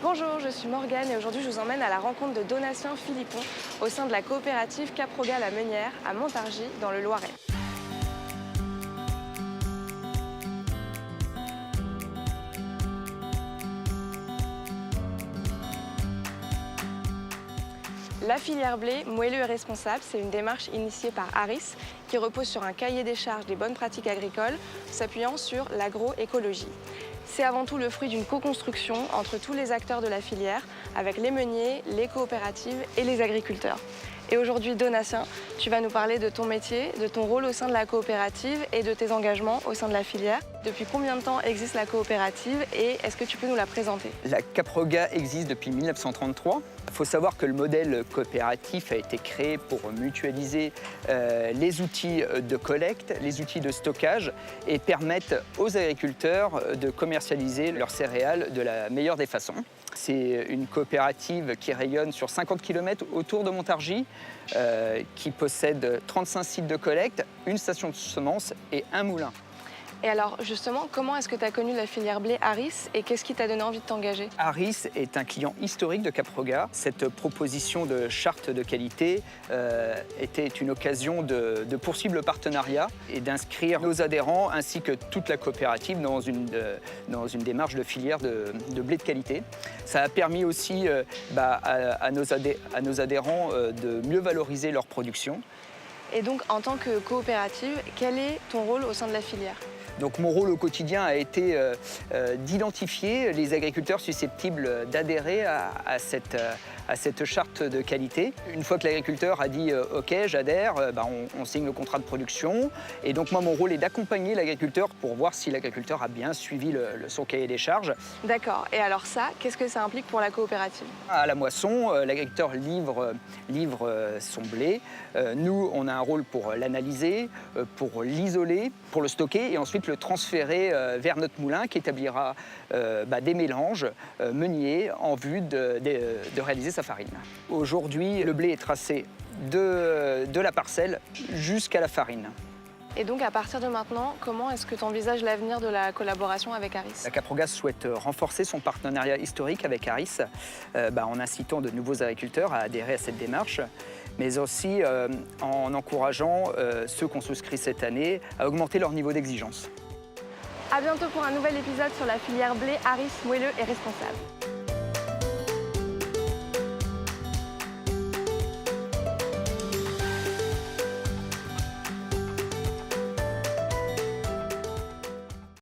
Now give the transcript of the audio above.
Bonjour, je suis Morgane et aujourd'hui je vous emmène à la rencontre de Donatien Philippon au sein de la coopérative Caproga La Meunière à Montargis dans le Loiret. La filière blé, moelleux et responsable, c'est une démarche initiée par Aris qui repose sur un cahier des charges des bonnes pratiques agricoles s'appuyant sur l'agroécologie. C'est avant tout le fruit d'une co-construction entre tous les acteurs de la filière avec les meuniers, les coopératives et les agriculteurs. Et aujourd'hui, Donatien, tu vas nous parler de ton métier, de ton rôle au sein de la coopérative et de tes engagements au sein de la filière. Depuis combien de temps existe la coopérative et est-ce que tu peux nous la présenter? La Caproga existe depuis 1933. Il faut savoir que le modèle coopératif a été créé pour mutualiser les outils de collecte, les outils de stockage et permettre aux agriculteurs de commercialiser leurs céréales de la meilleure des façons. C'est une coopérative qui rayonne sur 50 km autour de Montargis, qui possède 35 sites de collecte, une station de semences et un moulin. Et alors justement, comment est-ce que tu as connu la filière blé Aris et qu'est-ce qui t'a donné envie de t'engager? Aris est un client historique de Caproga. Cette proposition de charte de qualité était une occasion de poursuivre le partenariat et d'inscrire nos adhérents ainsi que toute la coopérative dans une démarche de filière de blé de qualité. Ça a permis aussi à nos adhérents de mieux valoriser leur production. Et donc, en tant que coopérative, quel est ton rôle au sein de la filière? Donc mon rôle au quotidien a été d'identifier les agriculteurs susceptibles d'adhérer à cette charte de qualité. Une fois que l'agriculteur a dit « OK, j'adhère », on signe le contrat de production. Et donc moi, mon rôle est d'accompagner l'agriculteur pour voir si l'agriculteur a bien suivi son cahier des charges. D'accord. Et alors ça, qu'est-ce que ça implique pour la coopérative? À la moisson, l'agriculteur livre son blé. Nous, on a un rôle pour l'analyser, pour l'isoler, pour le stocker et ensuite le transférer vers notre moulin qui établira des mélanges meuniers en vue de réaliser sa farine. Aujourd'hui, le blé est tracé de la parcelle jusqu'à la farine. Et donc, à partir de maintenant, comment est-ce que tu envisages l'avenir de la collaboration avec Aris? La Caproga souhaite renforcer son partenariat historique avec Aris en incitant de nouveaux agriculteurs à adhérer à cette démarche, mais aussi en encourageant ceux qui ont souscrit cette année à augmenter leur niveau d'exigence. À bientôt pour un nouvel épisode sur la filière blé Aris, moelleux et responsable.